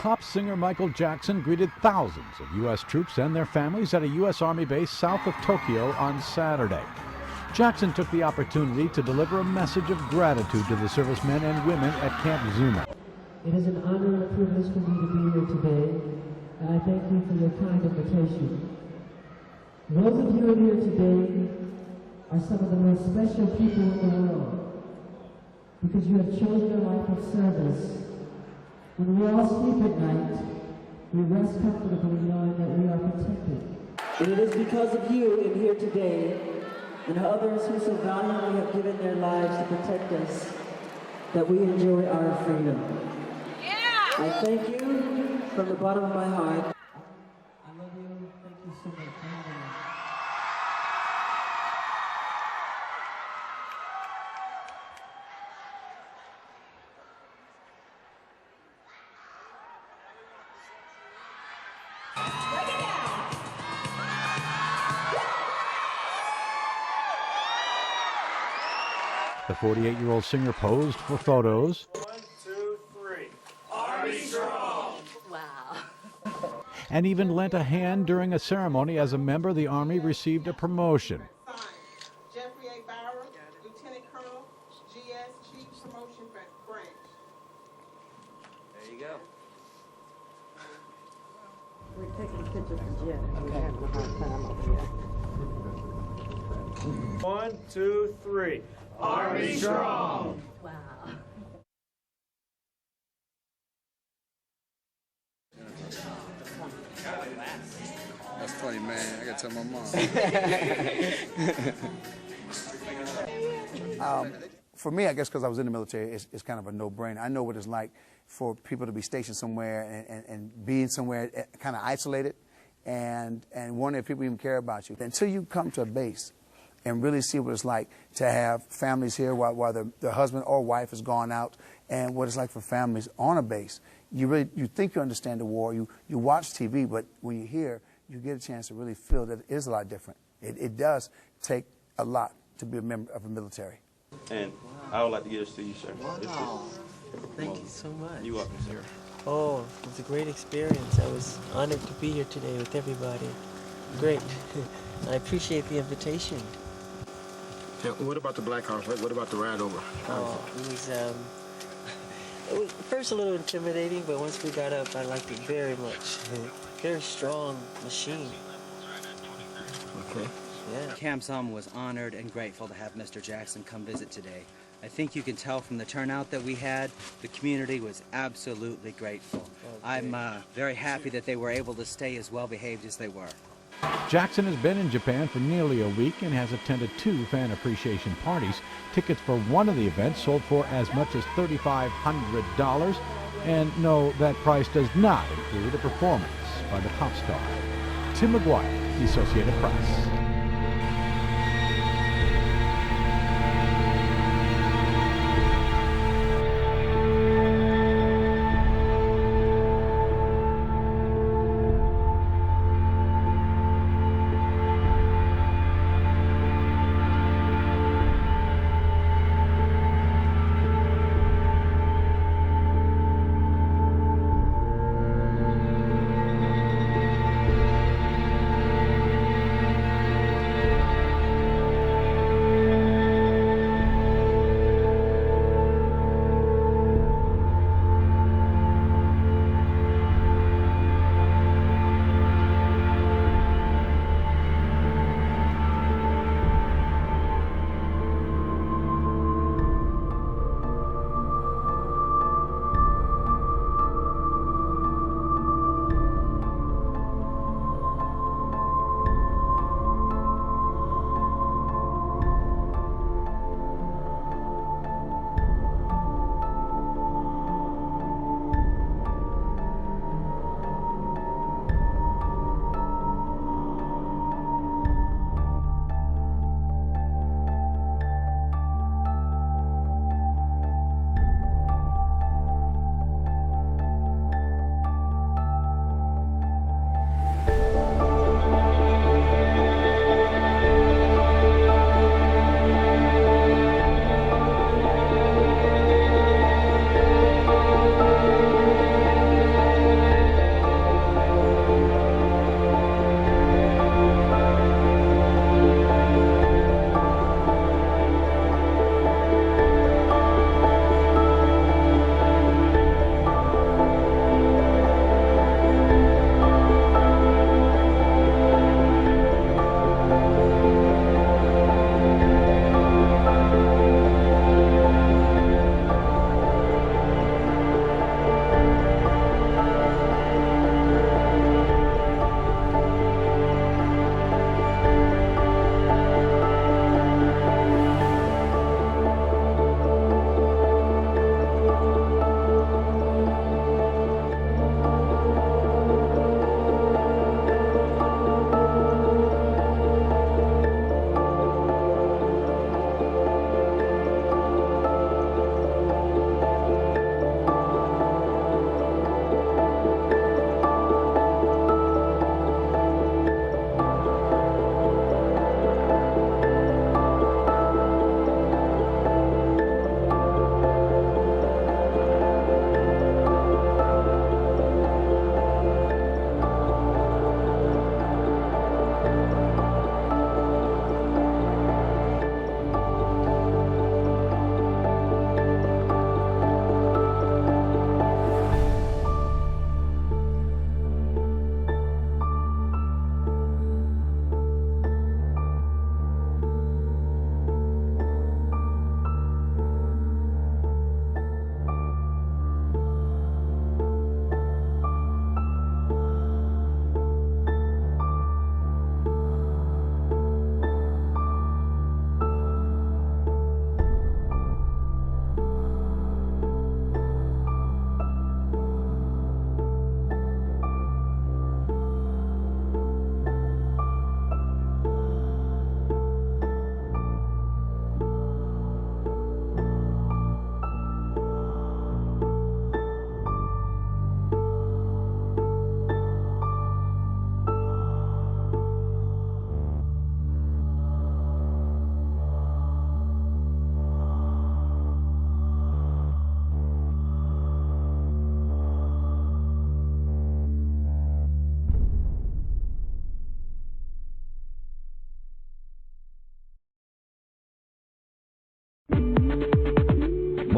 pop singer Michael Jackson greeted thousands of U.S. troops and their families at a U.S. Army base south of Tokyo on Saturday. Jackson took the opportunity to deliver a message of gratitude to the servicemen and women at Camp Zuma. It is an honor and a privilege for me to be here today, and I thank you for your kind invitation. Those of you who are here today are some of the most special people in the world, because you have chosen a life of service. When we all sleep at night, we rest comfortably knowing that we are protected. And it is because of you in here today and others who so valiantly have given their lives to protect us that we enjoy our freedom. Yeah! I thank you from the bottom of my heart. I love you. Thank you so much for having me. The 48-year-old singer posed for photos. 1, 2, 3. Army strong! Wow. And even lent a hand during a ceremony as a member of the Army received a promotion. Signed, Jeffrey A. Bauer, Lieutenant Colonel, GS, Chief Promotion Branch. There you go. We're taking pictures of Jeff. We're having a hard time over here. 1, 2, 3. Army strong! Wow. That's funny, man. I gotta tell my mom. For me, I guess because I was in the military, it's kind of a no-brainer. I know what it's like for people to be stationed somewhere and being somewhere kind of isolated and wondering if people even care about you. Until you come to a base and really see what it's like to have families here while the husband or wife has gone out, and what it's like for families on a base. You think you understand the war, you watch TV, but when you're here, you get a chance to really feel that it is a lot different. It does take a lot to be a member of the military. And I would like to give this to you, sir. Wow. Thank you so much. You're welcome, sir. Oh, it was a great experience. I was honored to be here today with everybody. Great. I appreciate the invitation. Yeah, what about the Black Hawk? What about the ride over? Oh, it was first a little intimidating, but once we got up, I liked it very much. Very strong machine. Okay. Yeah. Camp Zuma was honored and grateful to have Mr. Jackson come visit today. I think you can tell from the turnout that we had, the community was absolutely grateful. Okay. I'm very happy that they were able to stay as well behaved as they were. Jackson has been in Japan for nearly a week and has attended 2 fan appreciation parties. Tickets for one of the events sold for as much as $3,500. And no, that price does not include a performance by the pop star. Tim McGuire, The Associated Press.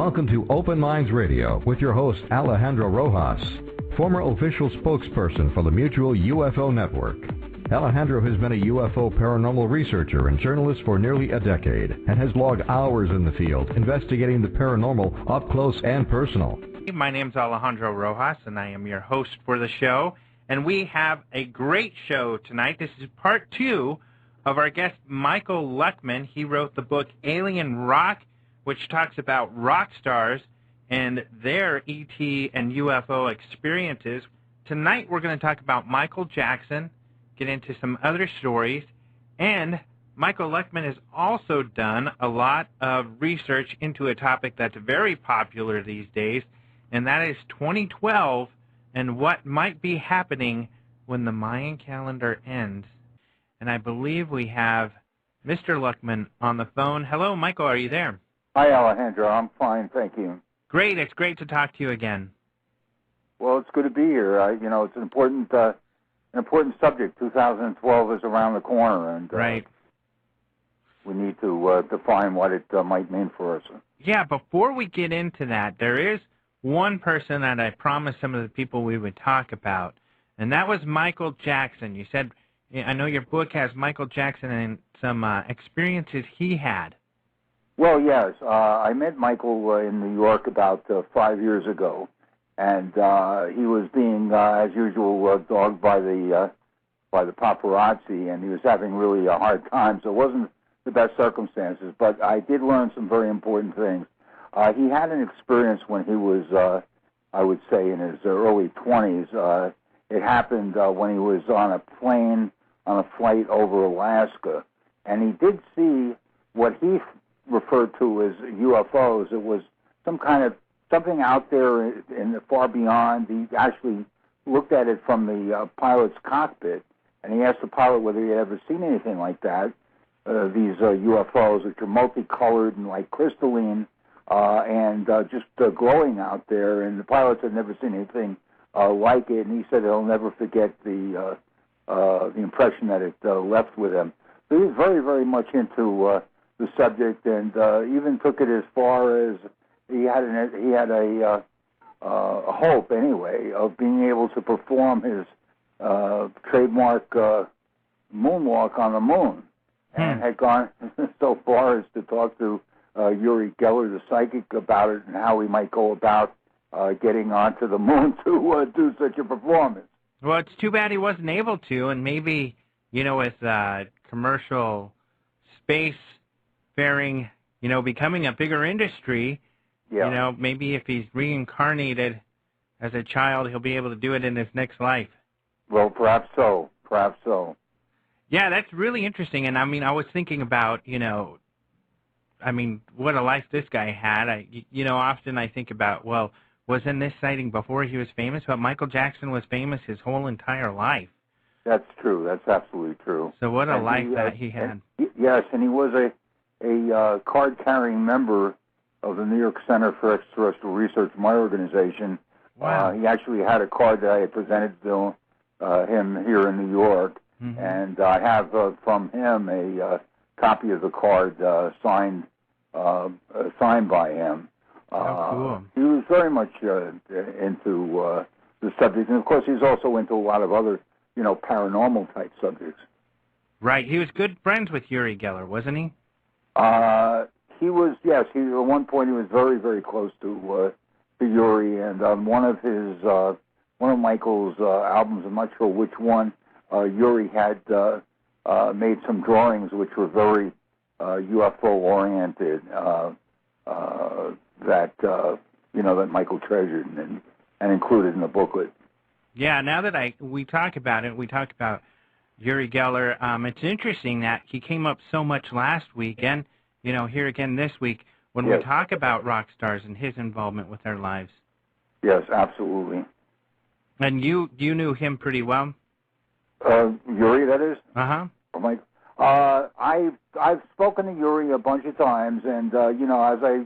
welcome to Open Minds Radio with your host, Alejandro Rojas, former official spokesperson for the Mutual UFO Network. Alejandro has been a UFO paranormal researcher and journalist for nearly a decade and has logged hours in the field investigating the paranormal up close and personal. My name's Alejandro Rojas, and I am your host for the show. And we have a great show tonight. This is part 2 of our guest, Michael Luckman. He wrote the book Alien Rock, which talks about rock stars and their ET and UFO experiences. Tonight we're going to talk about Michael Jackson, get into some other stories, and Michael Luckman has also done a lot of research into a topic that's very popular these days, and that is 2012 and what might be happening when the Mayan calendar ends. And I believe we have Mr. Luckman on the phone. Hello, Michael, are you there? Hi, Alejandro. I'm fine, thank you. Great. It's great to talk to you again. Well, it's good to be here. It's an important subject. 2012 is around the corner, and right. We need to define what it might mean for us. Yeah, before we get into that, there is one person that I promised some of the people we would talk about, and that was Michael Jackson. You said, I know your book has Michael Jackson and some experiences he had. Well, yes. I met Michael in New York about 5 years ago, and he was being, as usual, dogged by the paparazzi, and he was having really a hard time, so it wasn't the best circumstances, but I did learn some very important things. He had an experience when he was, I would say, in his early 20s. It happened when he was on a plane on a flight over Alaska, and he did see what he referred to as UFOs. It was something out there in the far beyond. He actually looked at it from the pilot's cockpit, and he asked the pilot whether he had ever seen anything like that. These UFOs, which are multicolored and like crystalline, and just glowing out there, and the pilots had never seen anything like it, and he said he'll never forget the impression that it left with him. So he was very, very much into the subject, and even took it as far as he had a hope, anyway, of being able to perform his trademark moonwalk on the moon, and had gone so far as to talk to Uri Geller, the psychic, about it and how he might go about getting onto the moon to do such a performance. Well, it's too bad he wasn't able to, and maybe, with commercial spacefaring, becoming a bigger industry, maybe if he's reincarnated as a child, he'll be able to do it in his next life. Well, perhaps so. Perhaps so. Yeah, that's really interesting, and I was thinking about, what a life this guy had. Often I think about, wasn't this sighting before he was famous? But Michael Jackson was famous his whole entire life. That's true. That's absolutely true. So what a life that he had. Yes, and he was a card-carrying member of the New York Center for Extraterrestrial Research, my organization. Wow. He actually had a card that I had presented to him here in New York, and I have from him a copy of the card signed by him. Cool. He was very much into the subject, and of course he's also into a lot of other, paranormal type subjects. Right. He was good friends with Uri Geller, wasn't he? He was, yes. At one point he was very, very close to Uri, and on one of Michael's albums, I'm not sure which one, Uri had made some drawings which were very UFO oriented. That Michael treasured and included in the booklet. Yeah, now that we talk about it, we talk about Uri Geller. It's interesting that he came up so much last week, and here again this week when we talk about rock stars and his involvement with their lives. Yes, absolutely. And you knew him pretty well? Uri, that is. Uh-huh. I've spoken to Uri a bunch of times, and as I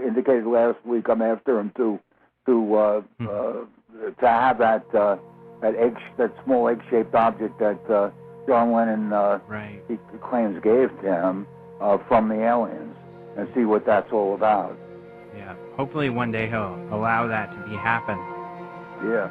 indicated last week, I'm after him to have that small egg-shaped object that John Lennon he claims gave to him from the aliens, and see what that's all about. Yeah. Hopefully one day he'll allow that to be happen. Yeah.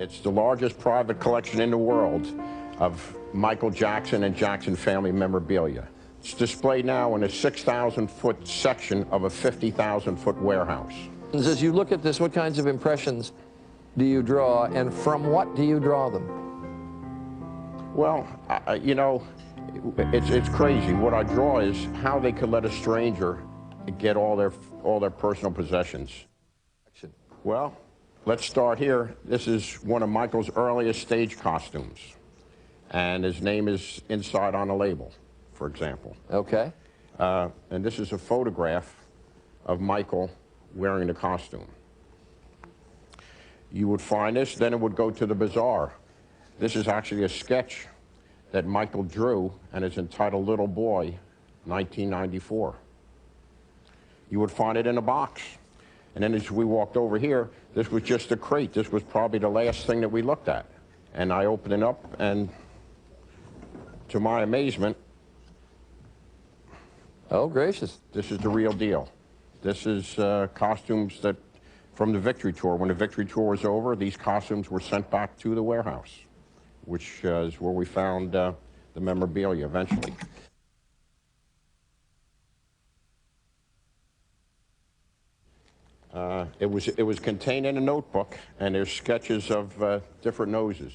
It's the largest private collection in the world of Michael Jackson and Jackson family memorabilia. It's displayed now in a 6,000-foot section of a 50,000-foot warehouse. As you look at this, what kinds of impressions do you draw, and from what do you draw them? Well, you know, it's crazy. What I draw is how they could let a stranger get all their personal possessions. Well, let's start here. This is one of Michael's earliest stage costumes, and his name is inside on the label, for example. Okay. And this is a photograph of Michael wearing the costume. You would find this, then it would go to the bazaar. This is actually a sketch that Michael drew and is entitled Little Boy, 1994. You would find it in a box. And then as we walked over here, this was just a crate. This was probably the last thing that we looked at. And I opened it up, and to my amazement, oh, gracious, this is the real deal. This is costumes that from the Victory Tour. When the Victory Tour was over, these costumes were sent back to the warehouse, which is where we found the memorabilia eventually. It was contained in a notebook, and there's sketches of different noses.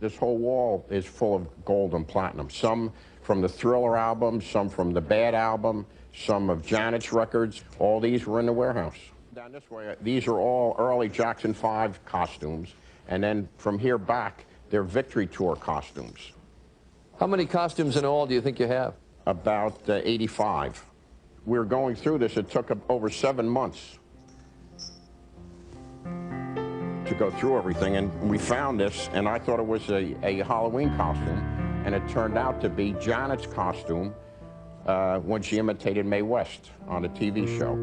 This whole wall is full of gold and platinum, some from the Thriller album, some from the Bad album, some of Janet's records. All these were in the warehouse. Down this way, these are all early Jackson 5 costumes, and then from here back, they're Victory Tour costumes. How many costumes in all do you think you have? About 85. We were going through this. It took over 7 months to go through everything, and we found this, and I thought it was a Halloween costume, and it turned out to be Janet's costume when she imitated Mae West on a TV show.